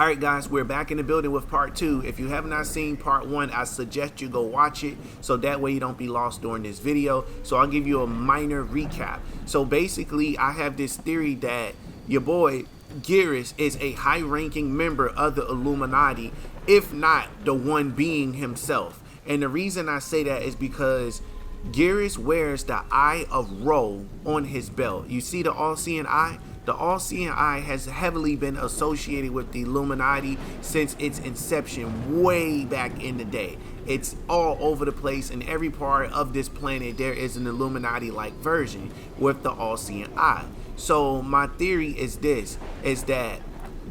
All right, guys, we're back in the building with part 2. If you have not seen part 1, I suggest you go watch it so that way you don't be lost during this video. So I'll give you a minor recap. So basically, I have this theory that your boy Geras is a high-ranking member of the Illuminati, if not the one being himself. And the reason I say that is because Geras wears the Eye of Ra on his belt. You see the all-seeing eye? The all-seeing eye has heavily been associated with the Illuminati since its inception way back in the day. It's all over the place. In every part of this planet, there is an Illuminati-like version with the all-seeing eye. So my theory is this, is that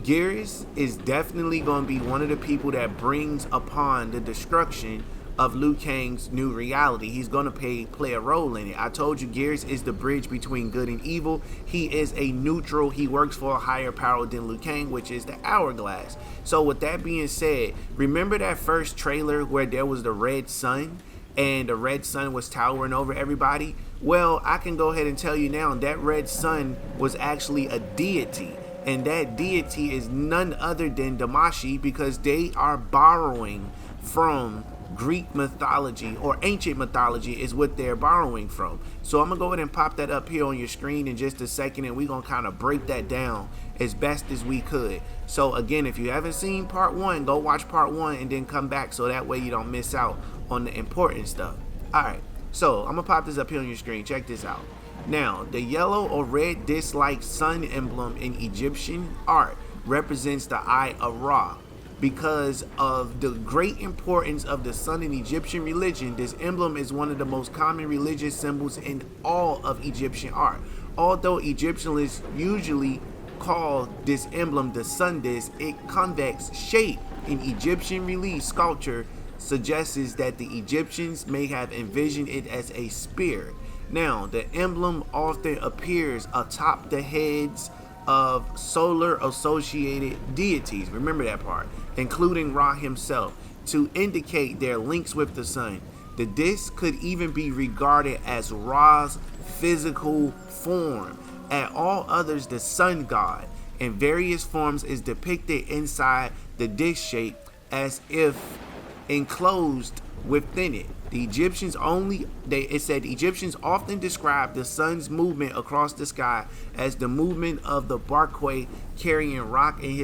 Geras is definitely going to be one of the people that brings upon the destruction of Liu Kang's new reality. He's going to play a role in it. I told you Geras is the bridge between good and evil. He is a neutral. He works for a higher power than Liu Kang, which is the hourglass. So with that being said, remember that first trailer where there was the red sun and the red sun was towering over everybody? Well, I can go ahead and tell you now that red sun was actually a deity. And that deity is none other than Damashi, because they are borrowing from Greek mythology, or ancient mythology is what they're borrowing from. So I'm gonna go ahead and pop that up here on your screen in just a second, and we're gonna kind of break that down as best as we could. So again, if you haven't seen part 1, go watch part 1 and then come back so that way you don't miss out on the important stuff. Alright, so I'm gonna pop this up here on your screen. Check this out. Now, the yellow or red disc-like sun emblem in Egyptian art represents the Eye of Ra. Because of the great importance of the sun in Egyptian religion, this emblem is one of the most common religious symbols in all of Egyptian art. Although Egyptians usually call this emblem the sun disk, its convex shape in Egyptian relief sculpture suggests that the Egyptians may have envisioned it as a spear. Now, the emblem often appears atop the heads of solar associated deities, remember that part, including Ra himself, to indicate their links with the sun. The disc could even be regarded as Ra's physical form. At all others, the sun god in various forms is depicted inside the disc shape as if enclosed within it. The Egyptians Egyptians often describe the sun's movement across the sky as the movement of the barquet carrying Ra and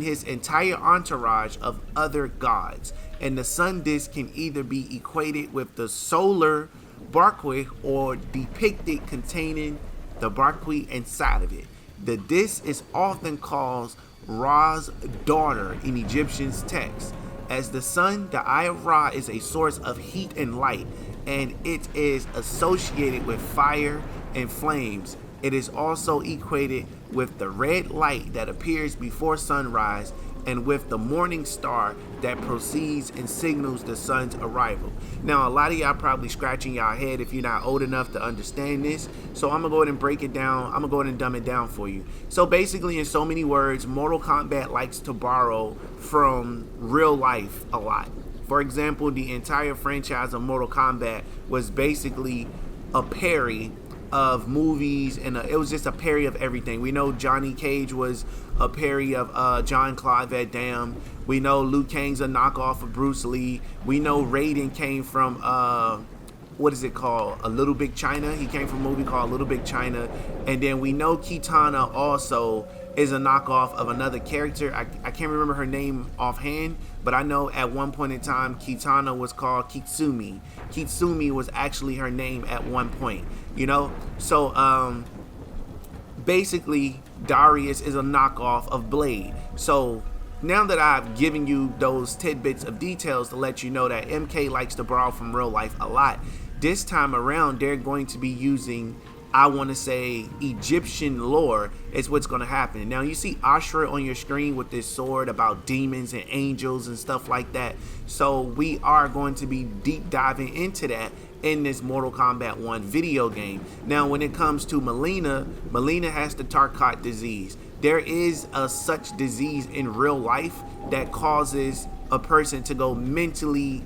his entire entourage of other gods. And the sun disk can either be equated with the solar barquet or depicted containing the barquet inside of it. The disk is often called Ra's daughter in Egyptian texts. As the sun, the Eye of Ra is a source of heat and light, and it is associated with fire and flames. It is also equated with the red light that appears before sunrise and with the morning star that proceeds and signals the sun's arrival. Now, a lot of y'all probably scratching y'all head if you're not old enough to understand this. So I'm gonna go ahead and break it down. I'm gonna go ahead and dumb it down for you. So basically, in so many words, Mortal Kombat likes to borrow from real life a lot. For example, the entire franchise of Mortal Kombat was basically a parody of movies, and it was just a parody of everything. We know Johnny Cage was a parody of Jean-Claude Van Damme. We know Liu Kang's a knockoff of Bruce Lee. We know Raiden came from what is it called? A Little Big China. He came from a movie called Little Big China. And then we know Kitana also is a knockoff of another character. I can't remember her name offhand, but I know at one point in time Kitana was called Kitsumi. Kitsumi was actually her name at one point, you know? So basically Darius is a knockoff of Blade. So now that I've given you those tidbits of details to let you know that MK likes to borrow from real life a lot, this time around they're going to be using, I want to say, Egyptian lore is what's going to happen. Now you see Ashura on your screen with this sword about demons and angels and stuff like that. So we are going to be deep diving into that in this Mortal Kombat 1 video game. Now when it comes to Melina has the Tarkat disease. There is a such disease in real life that causes a person to go mentally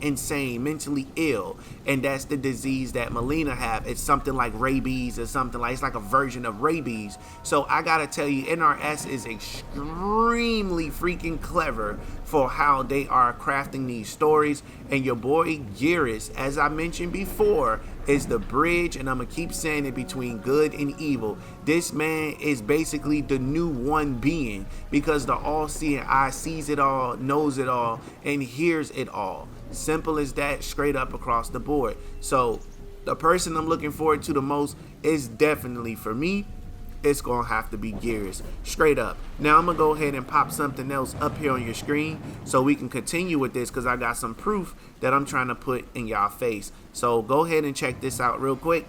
insane, mentally ill, and that's the disease that Melina have. It's something like rabies or something like, it's like a version of rabies. So I gotta tell you, NRS is extremely freaking clever for how they are crafting these stories. And your boy Geras, as I mentioned before, is the bridge, and I'm gonna keep saying it, between good and evil. This man is basically the new one being, because the all-seeing eye sees it all, knows it all, and hears it all. Simple as that, straight up across the board. So the person I'm looking forward to the most is definitely, for me, it's gonna have to be Geras, straight up. Now I'm gonna go ahead and pop something else up here on your screen so we can continue with this, because I got some proof that I'm trying to put in y'all face. So go ahead and check this out real quick,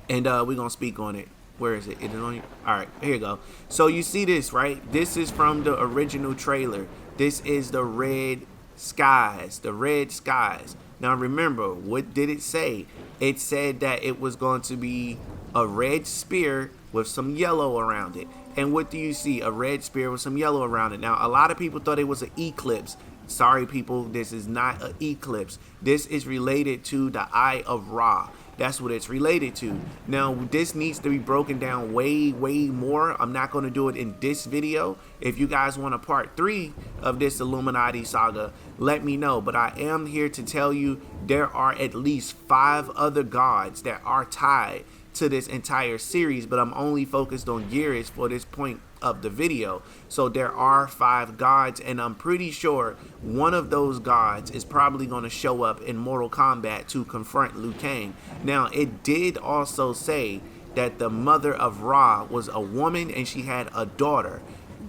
and we're gonna speak on it. Where is it? Is it on you? All right, here you go. So you see this, right? This is from the original trailer. This is the red skies, the red skies. Now remember, what did it say? It said that it was going to be a red spear with some yellow around it. And what do you see? A red spear with some yellow around it. Now, a lot of people thought it was an eclipse. Sorry, people, this is not an eclipse. This is related to the Eye of Ra. That's what it's related to. Now, this needs to be broken down way more. I'm not going to do it in this video. If you guys want a part 3 of this Illuminati saga, let me know. But I am here to tell you there are at least 5 other gods that are tied to this entire series, but I'm only focused on Geras for this point of the video. So there are 5 gods, and I'm pretty sure one of those gods is probably going to show up in Mortal Kombat to confront Liu Kang. Now, it did also say that the mother of Ra was a woman and she had a daughter.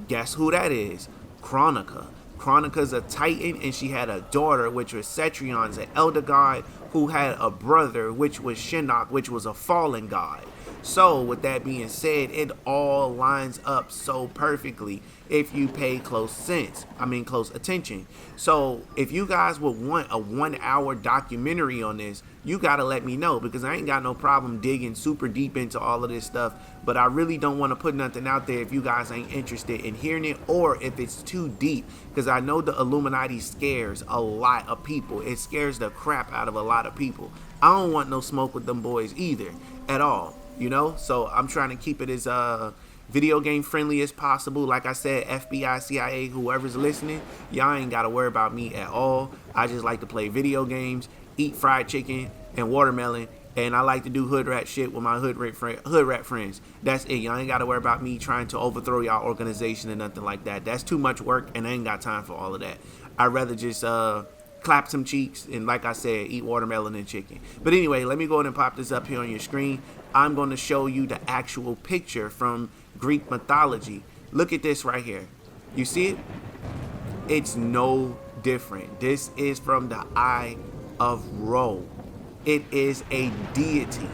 Guess who that is? Kronika. Kronika's a Titan, and she had a daughter, which was Cetrion's an elder god, who had a brother, which was Shinnok, which was a fallen god. So with that being said, it all lines up so perfectly if you pay close attention. So if you guys would want a 1-hour documentary on this, you gotta let me know, because I ain't got no problem digging super deep into all of this stuff, but I really don't want to put nothing out there if you guys ain't interested in hearing it, or if it's too deep, because I know the Illuminati scares a lot of people. It scares the crap out of a lot of people. I don't want no smoke with them boys either, at all, you know? So I'm trying to keep it as video game friendly as possible. Like I said, FBI, CIA, whoever's listening, y'all ain't gotta worry about me at all. I just like to play video games, eat fried chicken and watermelon, and I like to do hood rat shit with my hood rat friends. That's it. Y'all ain't gotta worry about me trying to overthrow y'all organization or nothing like that. That's too much work, and I ain't got time for all of that. I'd rather just clap some cheeks and, like I said, eat watermelon and chicken. But anyway, let me go ahead and pop this up here on your screen. I'm going to show you the actual picture from Greek mythology. Look at this right here. You see it? It's no different. This is from the Eye of Ra. It is a deity.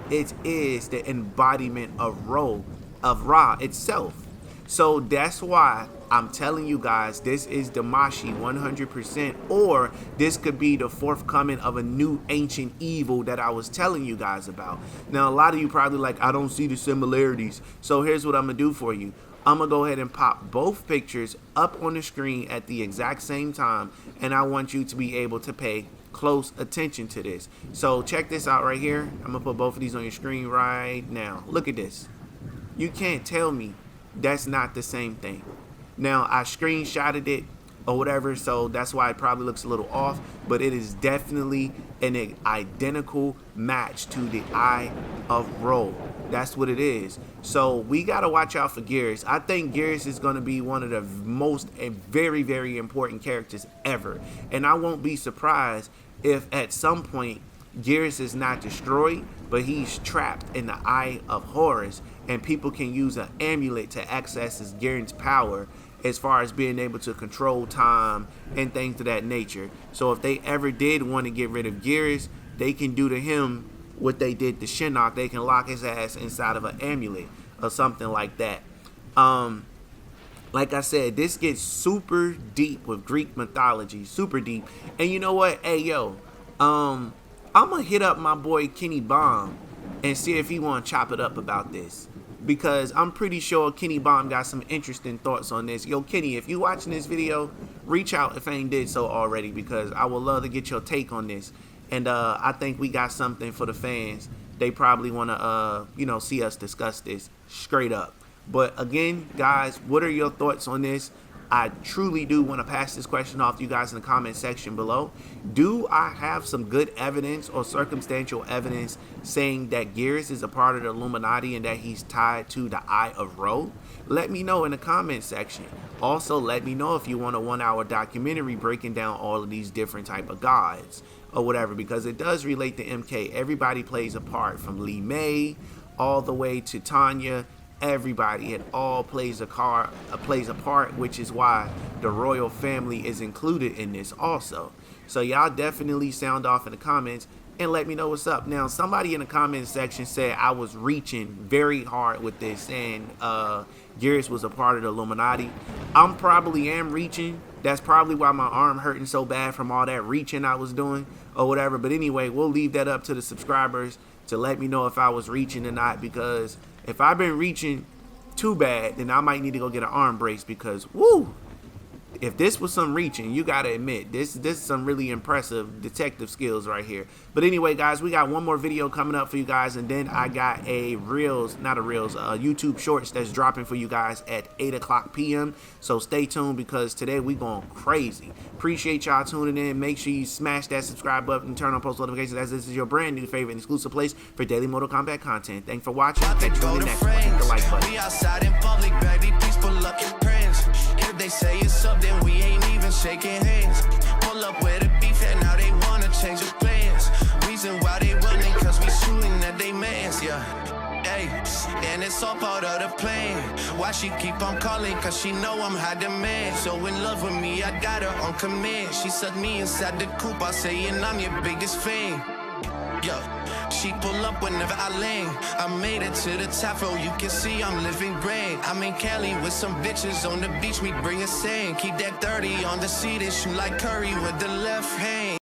It is the embodiment of Ra itself. So that's why I'm telling you guys, this is Damashi 100%, or this could be the forthcoming of a new ancient evil that I was telling you guys about. Now, a lot of you probably like, I don't see the similarities. So here's what I'm going to do for you. I'm going to go ahead and pop both pictures up on the screen at the exact same time, and I want you to be able to pay close attention to this. So check this out right here. I'm going to put both of these on your screen right now. Look at this. You can't tell me that's not the same thing. Now, I screenshotted it or whatever, so that's why it probably looks a little off, but it is definitely an identical match to the Eye of Ra. That's what it is. So we got to watch out for Geras. I think Geras is going to be one of the most very, very important characters ever. And I won't be surprised if at some point Geras is not destroyed, but he's trapped in the Eye of Horus, and people can use an amulet to access his Geras' power as far as being able to control time and things of that nature. So if they ever did want to get rid of Geras, they can do to him what they did to Shinnok. They can lock his ass inside of an amulet or something like that. Like I said, this gets super deep with Greek mythology, super deep. And you know what? Hey, yo, I'm going to hit up my boy Kenny Bomb and see if he want to chop it up about this. because I'm pretty sure Kenny Bomb got some interesting thoughts on this. Yo, Kenny, if you watching this video, reach out if I ain't did so already, because I would love to get your take on this. And I think we got something for the fans. They probably want to, you know, see us discuss this straight up. But again, guys, what are your thoughts on this? I truly do want to pass this question off to you guys in the comment section below. Do I have some good evidence or circumstantial evidence saying that Geras is a part of the Illuminati and that he's tied to the Eye of Ra? Let me know in the comment section. Also, let me know if you want a 1-hour documentary breaking down all of these different type of gods or whatever, because it does relate to MK. Everybody plays a part, from Lee May all the way to Tanya. Everybody, it all plays a part, which is why the royal family is included in this also. So y'all definitely sound off in the comments and let me know what's up. Now, somebody in the comment section said I was reaching very hard with this, saying Geras was a part of the Illuminati. I'm probably am reaching. That's probably why my arm hurting so bad from all that reaching I was doing or whatever. But anyway, we'll leave that up to the subscribers to let me know if I was reaching or not, because if I've been reaching too bad, then I might need to go get an arm brace, because woo, if this was some reaching, you gotta admit this is some really impressive detective skills right here. But anyway, guys, we got one more video coming up for you guys, and then I got a YouTube shorts that's dropping for you guys at 8 p.m. So stay tuned, because today we going crazy. Appreciate y'all tuning in. Make sure you smash that subscribe button and turn on post notifications, as this is your brand new favorite and exclusive place for daily Mortal Kombat content. Thanks for watching. Catch you in the next one. Hit the like button. We outside in public, baby. Please pull up your friends. If they say it's up, then we ain't even shaking hands. Pull up with a beef and now they wanna change the plans. Reason why they running, cause we shooting at they mans, yeah. Hey, and it's all part of the plan. Why she keep on calling, cause she know I'm high demand. So in love with me, I got her on command. She sucked me inside the coupe, I saying I'm your biggest fan. Yo, she pull up whenever I land. I made it to the top, so you can see I'm living grand. I'm in Cali with some bitches on the beach, me bringing sand. Keep that 30 on the seat and shoot like Curry with the left hand.